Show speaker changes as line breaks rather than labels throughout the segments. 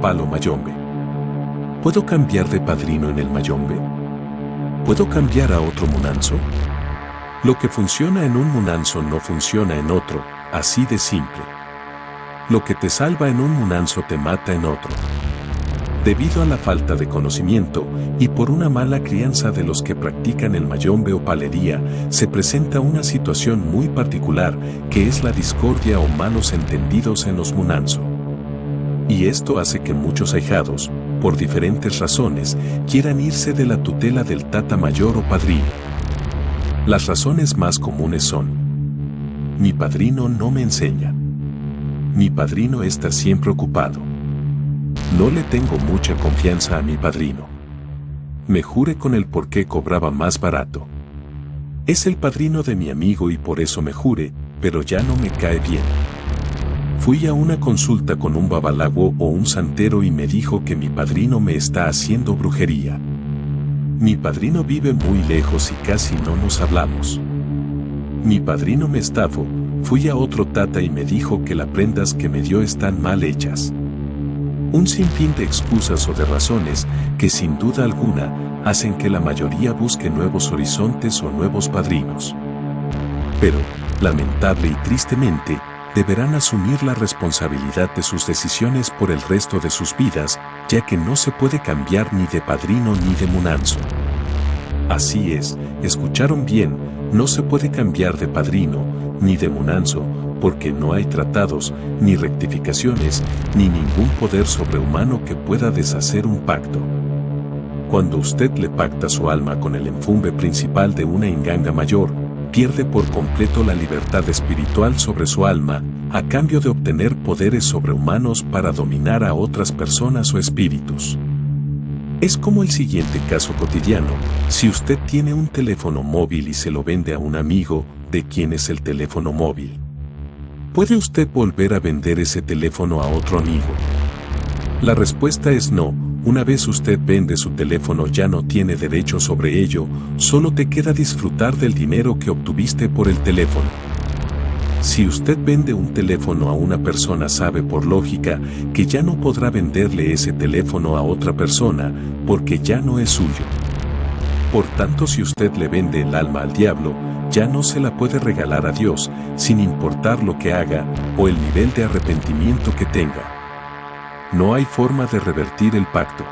palo mayombe. ¿Puedo cambiar de padrino en el mayombe? ¿Puedo cambiar a otro munanzo? Lo que funciona en un munanzo no funciona en otro, así de simple. Lo que te salva en un munanzo te mata en otro. Debido a la falta de conocimiento y por una mala crianza de los que practican el mayombe o palería, se presenta una situación muy particular que es la discordia o malos entendidos en los munanzo. Y esto hace que muchos ahijados, por diferentes razones, quieran irse de la tutela del tata mayor o padrino. Las razones más comunes son: mi padrino no me enseña. Mi padrino está siempre ocupado. No le tengo mucha confianza a mi padrino. Me juré con él porque cobraba más barato. Es el padrino de mi amigo y por eso me juré, pero ya no me cae bien. Fui a una consulta con un babalago o un santero y me dijo que mi padrino me está haciendo brujería. Mi padrino vive muy lejos y casi no nos hablamos. Mi padrino me estafó. Fui a otro tata y me dijo que las prendas que me dio están mal hechas. Un sinfín de excusas o de razones que sin duda alguna hacen que la mayoría busque nuevos horizontes o nuevos padrinos. Pero, lamentable y tristemente, deberán asumir la responsabilidad de sus decisiones por el resto de sus vidas, ya que no se puede cambiar ni de padrino ni de munanzo. Así es, escucharon bien, no se puede cambiar de padrino ni de munanzo, porque no hay tratados, ni rectificaciones, ni ningún poder sobrehumano que pueda deshacer un pacto. Cuando usted le pacta su alma con el enfumbe principal de una inganga mayor, pierde por completo la libertad espiritual sobre su alma, a cambio de obtener poderes sobrehumanos para dominar a otras personas o espíritus. Es como el siguiente caso cotidiano: si usted tiene un teléfono móvil y se lo vende a un amigo, ¿de quién es el teléfono móvil? ¿Puede usted volver a vender ese teléfono a otro amigo? La respuesta es no. Una vez usted vende su teléfono ya no tiene derecho sobre ello, solo te queda disfrutar del dinero que obtuviste por el teléfono. Si usted vende un teléfono a una persona, sabe por lógica que ya no podrá venderle ese teléfono a otra persona, porque ya no es suyo. Por tanto, si usted le vende el alma al diablo, ya no se la puede regalar a Dios, sin importar lo que haga o el nivel de arrepentimiento que tenga. No hay forma de revertir el pacto.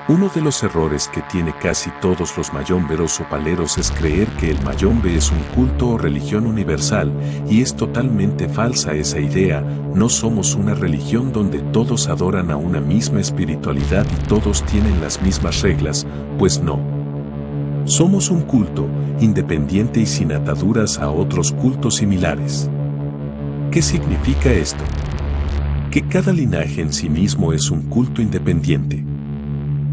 Uno de los errores que tiene casi todos los mayomberos o paleros es creer que el mayombe es un culto o religión universal, y es totalmente falsa esa idea. No somos una religión donde todos adoran a una misma espiritualidad y todos tienen las mismas reglas, pues no. Somos un culto, independiente y sin ataduras a otros cultos similares. ¿Qué significa esto? Que cada linaje en sí mismo es un culto independiente.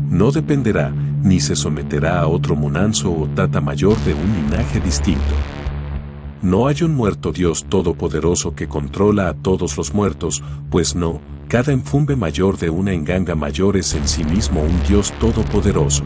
No dependerá, ni se someterá a otro munanzo o tata mayor de un linaje distinto. No hay un muerto Dios todopoderoso que controla a todos los muertos, pues no, cada enfumbe mayor de una enganga mayor es en sí mismo un Dios todopoderoso.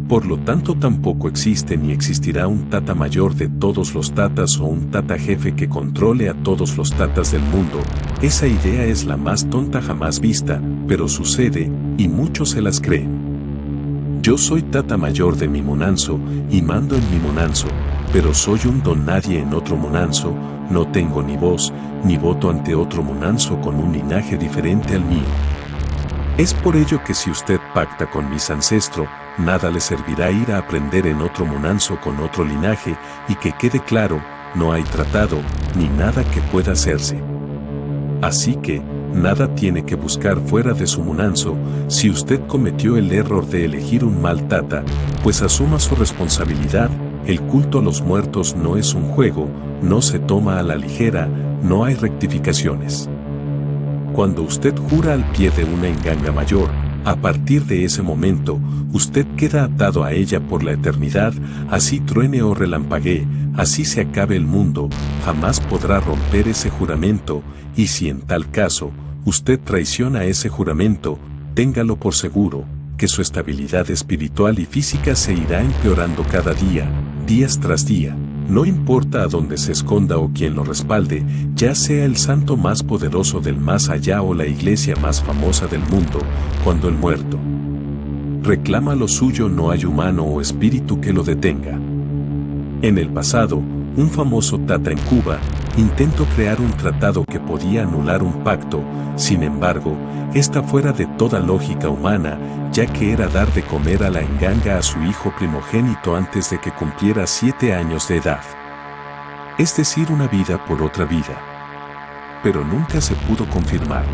Por lo tanto, tampoco existe ni existirá un tata mayor de todos los tatas o un tata jefe que controle a todos los tatas del mundo. Esa idea es la más tonta jamás vista, pero sucede, y muchos se las creen. Yo soy tata mayor de mi munanzo, y mando en mi munanzo, pero soy un don nadie en otro munanzo, no tengo ni voz, ni voto ante otro munanzo con un linaje diferente al mío. Es por ello que si usted pacta con mis ancestros, nada le servirá ir a aprender en otro munanzo con otro linaje, y que quede claro, no hay tratado, ni nada que pueda hacerse. Así que, nada tiene que buscar fuera de su munanzo. Si usted cometió el error de elegir un mal tata, pues asuma su responsabilidad. El culto a los muertos no es un juego, no se toma a la ligera, no hay rectificaciones. Cuando usted jura al pie de una enganga mayor, a partir de ese momento, usted queda atado a ella por la eternidad, así truene o relampaguee, así se acabe el mundo, jamás podrá romper ese juramento, y si en tal caso, usted traiciona ese juramento, téngalo por seguro, que su estabilidad espiritual y física se irá empeorando cada día, días tras día, No importa a dónde se esconda o quién lo respalde, ya sea el santo más poderoso del más allá o la iglesia más famosa del mundo, cuando el muerto reclama lo suyo no hay humano o espíritu que lo detenga. En el pasado, un famoso tata en Cuba intentó crear un tratado que podía anular un pacto, sin embargo, está fuera de toda lógica humana, ya que era dar de comer a la enganga a su hijo primogénito antes de que cumpliera 7 años de edad. Es decir, una vida por otra vida. Pero nunca se pudo confirmar.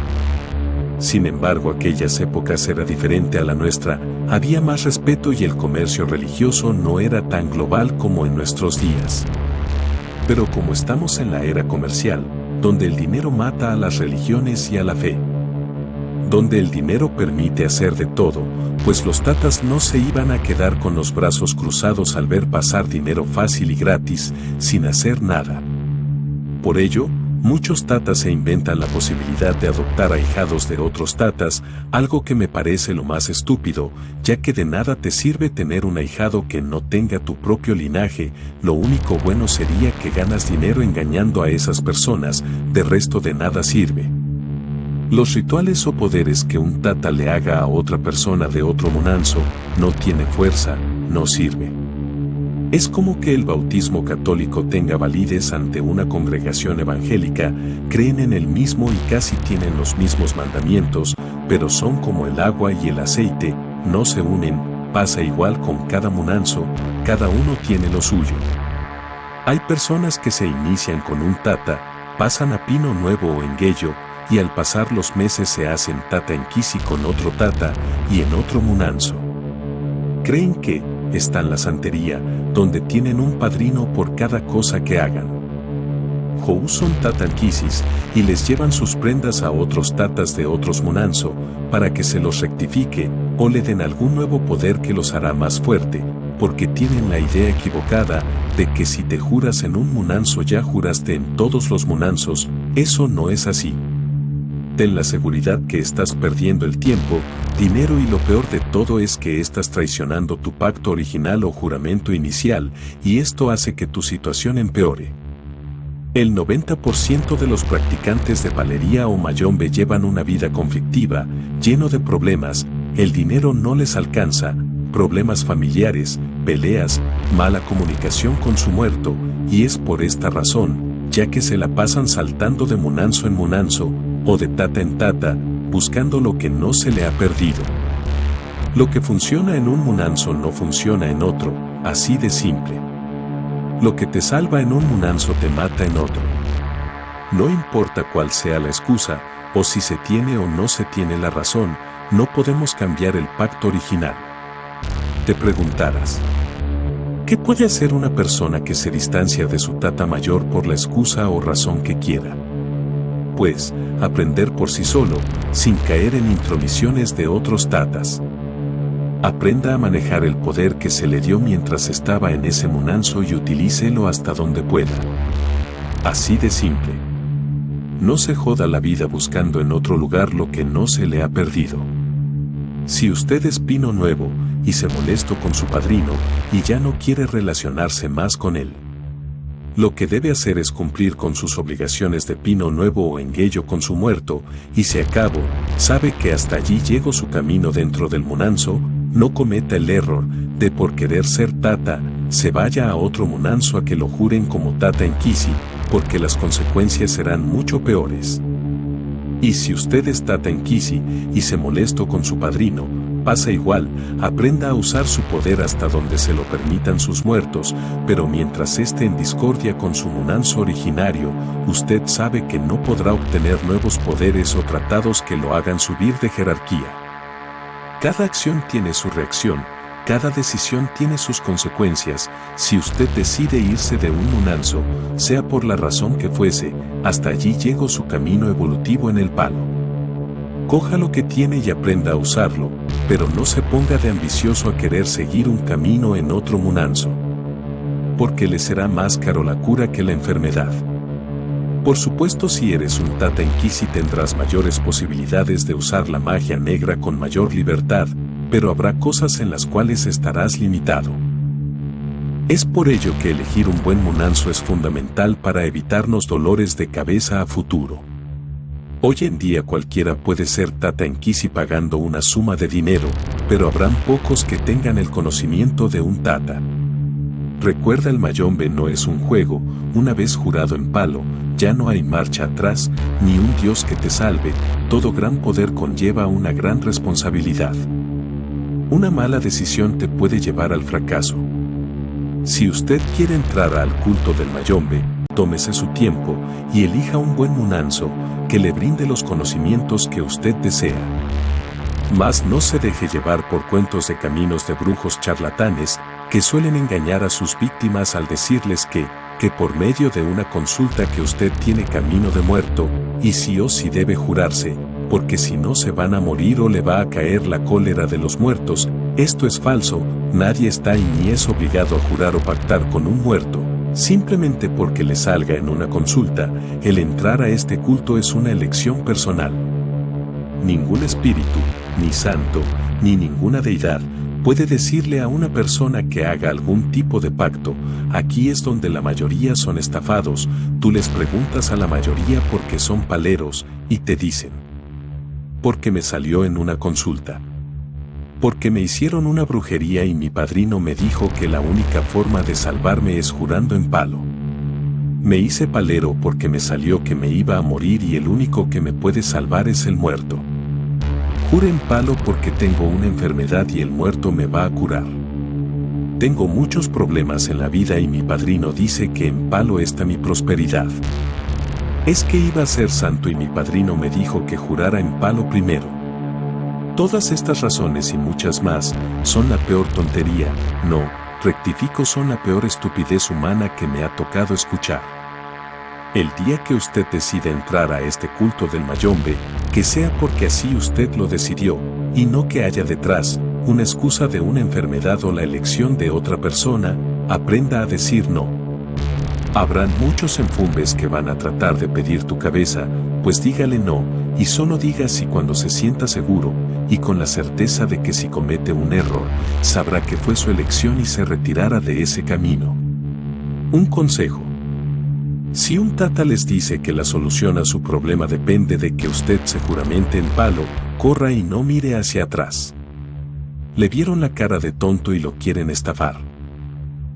Sin embargo, aquellas épocas era diferente a la nuestra, había más respeto y el comercio religioso no era tan global como en nuestros días. Pero como estamos en la era comercial, donde el dinero mata a las religiones y a la fe, donde el dinero permite hacer de todo, pues los tatas no se iban a quedar con los brazos cruzados al ver pasar dinero fácil y gratis, sin hacer nada. Por ello, muchos tatas se inventan la posibilidad de adoptar ahijados de otros tatas, algo que me parece lo más estúpido, ya que de nada te sirve tener un ahijado que no tenga tu propio linaje, lo único bueno sería que ganas dinero engañando a esas personas, de resto de nada sirve. Los rituales o poderes que un tata le haga a otra persona de otro munanzo, no tiene fuerza, no sirve. Es como que el bautismo católico tenga validez ante una congregación evangélica, creen en el mismo y casi tienen los mismos mandamientos, pero son como el agua y el aceite, no se unen, pasa igual con cada munanzo, cada uno tiene lo suyo. Hay personas que se inician con un tata, pasan a pino nuevo o enguello, y al pasar los meses se hacen tata en Quisi con otro tata y en otro munanzo. Creen que está en la santería, donde tienen un padrino por cada cosa que hagan. Jou son tata en Quisis y les llevan sus prendas a otros tatas de otros munanzo, para que se los rectifique o le den algún nuevo poder que los hará más fuerte, porque tienen la idea equivocada de que si te juras en un munanzo ya juraste en todos los munanzos, eso no es así. Ten la seguridad que estás perdiendo el tiempo, dinero y lo peor de todo es que estás traicionando tu pacto original o juramento inicial, y esto hace que tu situación empeore. El 90% de los practicantes de palería o mayombe llevan una vida conflictiva, lleno de problemas, el dinero no les alcanza, problemas familiares, peleas, mala comunicación con su muerto, y es por esta razón, ya que se la pasan saltando de munanzo en munanzo, o de tata en tata, buscando lo que no se le ha perdido. Lo que funciona en un munanzo no funciona en otro, así de simple. Lo que te salva en un munanzo te mata en otro. No importa cuál sea la excusa, o si se tiene o no se tiene la razón, no podemos cambiar el pacto original. Te preguntarás, ¿qué puede hacer una persona que se distancia de su tata mayor por la excusa o razón que quiera? Pues, aprender por sí solo, sin caer en intromisiones de otros tatas. Aprenda a manejar el poder que se le dio mientras estaba en ese munanzo y utilícelo hasta donde pueda. Así de simple. No se joda la vida buscando en otro lugar lo que no se le ha perdido. Si usted es pino nuevo, y se molestó con su padrino, y ya no quiere relacionarse más con él, lo que debe hacer es cumplir con sus obligaciones de pino nuevo o enguello con su muerto, y si acabó, sabe que hasta allí llegó su camino dentro del munanzo, no cometa el error de por querer ser tata, se vaya a otro munanzo a que lo juren como tata en Quisi, porque las consecuencias serán mucho peores. Y si usted es tata en Quisi y se molestó con su padrino, pasa igual, aprenda a usar su poder hasta donde se lo permitan sus muertos, pero mientras esté en discordia con su munanzo originario, usted sabe que no podrá obtener nuevos poderes o tratados que lo hagan subir de jerarquía. Cada acción tiene su reacción, cada decisión tiene sus consecuencias. Si usted decide irse de un munanzo, sea por la razón que fuese, hasta allí llegó su camino evolutivo en el palo. Coja lo que tiene y aprenda a usarlo, pero no se ponga de ambicioso a querer seguir un camino en otro munanzo, porque le será más caro la cura que la enfermedad. Por supuesto, si eres un tata en Quisi tendrás mayores posibilidades de usar la magia negra con mayor libertad, pero habrá cosas en las cuales estarás limitado. Es por ello que elegir un buen munanzo es fundamental para evitarnos dolores de cabeza a futuro. Hoy en día cualquiera puede ser Tata Nkisi pagando una suma de dinero, pero habrán pocos que tengan el conocimiento de un Tata. Recuerda, el mayombe no es un juego. Una vez jurado en palo, ya no hay marcha atrás, ni un Dios que te salve. Todo gran poder conlleva una gran responsabilidad. Una mala decisión te puede llevar al fracaso. Si usted quiere entrar al culto del mayombe, tómese su tiempo y elija un buen munanzo que le brinde los conocimientos que usted desea. Mas no se deje llevar por cuentos de caminos de brujos charlatanes que suelen engañar a sus víctimas al decirles que por medio de una consulta que usted tiene camino de muerto, y sí o sí debe jurarse, porque si no se van a morir o le va a caer la cólera de los muertos. Esto es falso. Nadie está y ni es obligado a jurar o pactar con un muerto, simplemente porque le salga en una consulta. El entrar a este culto es una elección personal. Ningún espíritu, ni santo, ni ninguna deidad puede decirle a una persona que haga algún tipo de pacto. Aquí es donde la mayoría son estafados. Tú les preguntas a la mayoría por qué son paleros, y te dicen: porque me salió en una consulta. Porque me hicieron una brujería y mi padrino me dijo que la única forma de salvarme es jurando en palo. Me hice palero porque me salió que me iba a morir y el único que me puede salvar es el muerto. Jure en palo porque tengo una enfermedad y el muerto me va a curar. Tengo muchos problemas en la vida y mi padrino dice que en palo está mi prosperidad. Es que iba a ser santo y mi padrino me dijo que jurara en palo primero. Todas estas razones y muchas más son la peor tontería, no, rectifico, son la peor estupidez humana que me ha tocado escuchar. El día que usted decida entrar a este culto del mayombe, que sea porque así usted lo decidió, y no que haya detrás una excusa de una enfermedad o la elección de otra persona. Aprenda a decir no. Habrán muchos enfumbes que van a tratar de pedir tu cabeza, pues dígale no, y solo diga sí cuando se sienta seguro, y con la certeza de que si comete un error, sabrá que fue su elección y se retirará de ese camino. Un consejo. Si un tata les dice que la solución a su problema depende de que usted se juramente en palo, corra y no mire hacia atrás. Le vieron la cara de tonto y lo quieren estafar.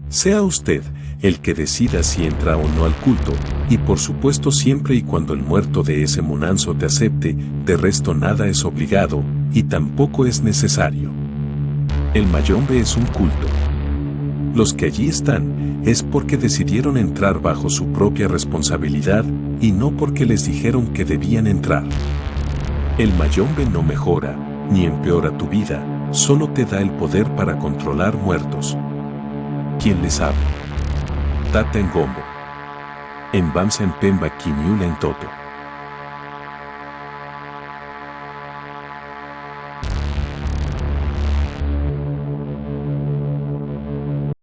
Sea usted el que decida si entra o no al culto, y por supuesto siempre y cuando el muerto de ese munanzo te acepte. De resto nada es obligado, y tampoco es necesario. El mayombe es un culto. Los que allí están es porque decidieron entrar bajo su propia responsabilidad y no porque les dijeron que debían entrar. El mayombe no mejora ni empeora tu vida, solo te da el poder para controlar muertos. ¿Quién les habla? Tata Ngombo. En Bamsa en Pemba Kinyula en Toto.